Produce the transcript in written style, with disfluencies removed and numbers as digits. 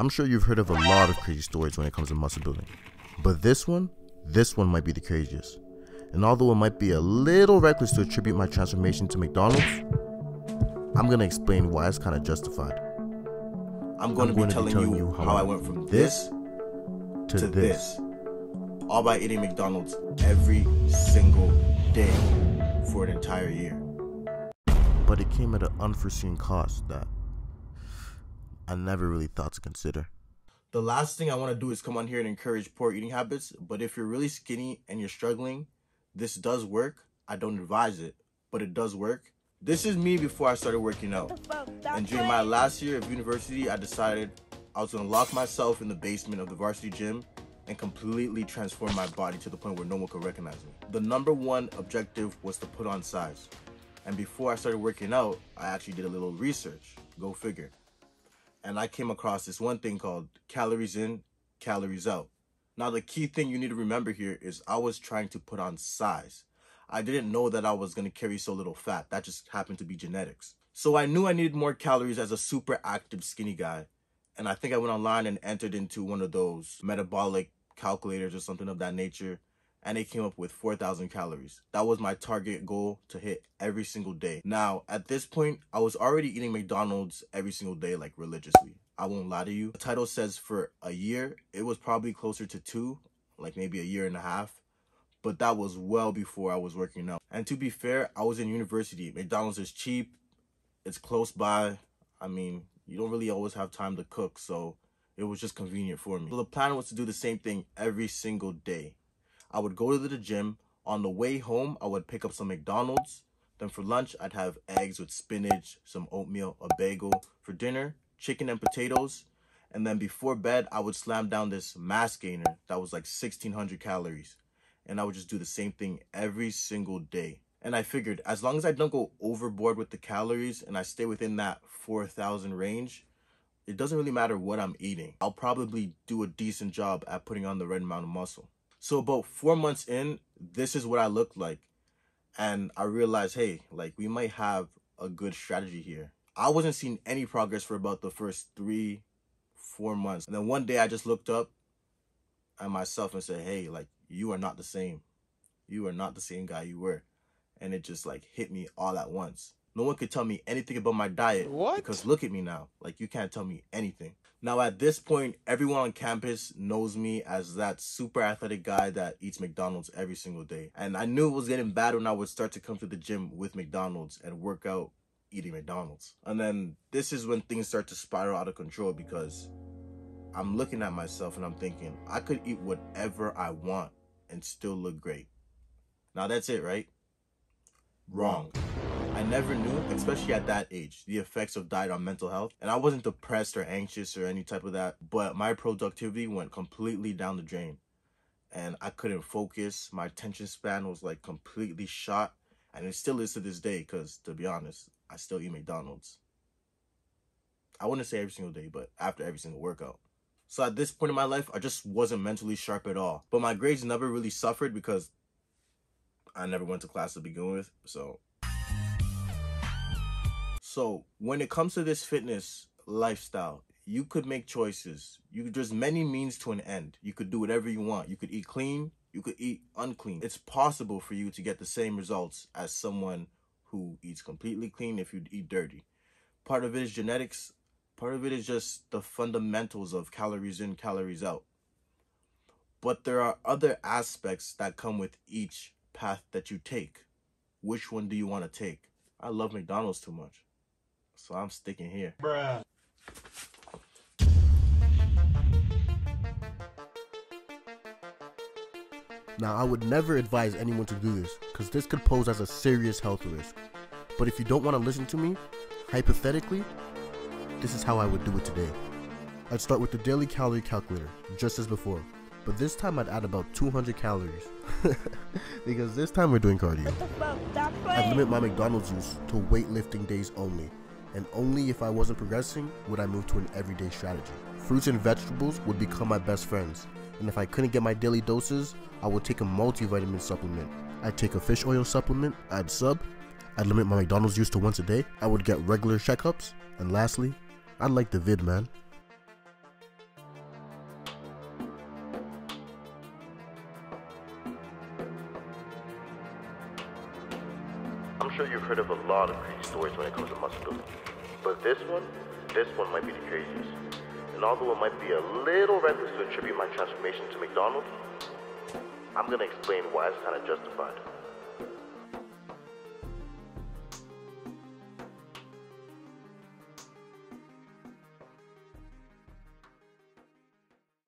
I'm sure you've heard of a lot of crazy stories when it comes to muscle building, but this one might be the craziest. And although it might be a little reckless to attribute my transformation to McDonald's, I'm gonna explain why it's kind of justified. I'm going to be telling you how I went from this to this, all by eating McDonald's every single day for an entire year. But it came at an unforeseen cost that I never really thought to consider. The last thing I want to do is come on here and encourage poor eating habits, but if you're really skinny and you're struggling, this does work. I don't advise it, but it does work. This is me before I started working out. And during my last year of university, I decided I was going to lock myself in the basement of the varsity gym and completely transform my body to the point where no one could recognize me. The number one objective was to put on size. And before I started working out, I actually did a little research. Go figure. And I came across this one thing called calories in, calories out. Now, the key thing you need to remember here is I was trying to put on size. I didn't know that I was going to carry so little fat. That just happened to be genetics. So I knew I needed more calories as a super active skinny guy. And I think I went online and entered into one of those metabolic calculators or something of that nature. And it came up with 4,000 calories. That was my target goal to hit every single day. Now, at this point, I was already eating McDonald's every single day, like religiously. I won't lie to you. The title says for a year, it was probably closer to 2, like maybe a year and a half. But that was well before I was working out. And to be fair, I was in university. McDonald's is cheap. It's close by. I mean, you don't really always have time to cook, so it was just convenient for me. So the plan was to do the same thing every single day. I would go to the gym. On the way home, I would pick up some McDonald's. Then for lunch, I'd have eggs with spinach, some oatmeal, a bagel. For dinner, chicken and potatoes. And then before bed, I would slam down this mass gainer that was like 1,600 calories. And I would just do the same thing every single day. And I figured as long as I don't go overboard with the calories and I stay within that 4,000 range, it doesn't really matter what I'm eating. I'll probably do a decent job at putting on the right amount of muscle. So about 4 months in, this is what I looked like. And I realized, hey, like we might have a good strategy here. I wasn't seeing any progress for about the first 3-4 months. And then one day I just looked up at myself and said, hey, like you are not the same. You are not the same guy you were. And it just like hit me all at once. No one could tell me anything about my diet. What? Because look at me now. Like you can't tell me anything. Now at this point, everyone on campus knows me as that super athletic guy that eats McDonald's every single day. And I knew it was getting bad when I would start to come to the gym with McDonald's and work out eating McDonald's. And then this is when things start to spiral out of control because I'm looking at myself and I'm thinking, I could eat whatever I want and still look great. Now that's it, right? Wrong. I never knew, especially at that age, the effects of diet on mental health. And I wasn't depressed or anxious or any type of that, but my productivity went completely down the drain. And I couldn't focus. My attention span was like completely shot. And it still is to this day because, to be honest, I still eat McDonald's. I wouldn't say every single day, but after every single workout. So at this point in my life, I just wasn't mentally sharp at all. But my grades never really suffered because I never went to class to begin with, So when it comes to this fitness lifestyle, you could make choices. There's many means to an end. You could do whatever you want. You could eat clean. You could eat unclean. It's possible for you to get the same results as someone who eats completely clean if you eat dirty. Part of it is genetics. Part of it is just the fundamentals of calories in, calories out. But there are other aspects that come with each path that you take. Which one do you want to take? I love McDonald's too much, so I'm sticking here. Bruh. Now, I would never advise anyone to do this because this could pose as a serious health risk. But if you don't want to listen to me, hypothetically, this is how I would do it today. I'd start with the daily calorie calculator, just as before. But this time I'd add about 200 calories. Because this time we're doing cardio. I'd limit my McDonald's use to weightlifting days only. And only if I wasn't progressing would I move to an everyday strategy. Fruits and vegetables would become my best friends. And if I couldn't get my daily doses, I would take a multivitamin supplement. I'd take a fish oil supplement, I'd limit my McDonald's use to once a day, I would get regular checkups, and lastly, I'd like the vid, man. sure you've heard of a lot of crazy stories when it comes to muscle building, but this one might be the craziest. And although it might be a little reckless to attribute my transformation to McDonald's, I'm gonna explain why it's kind of justified.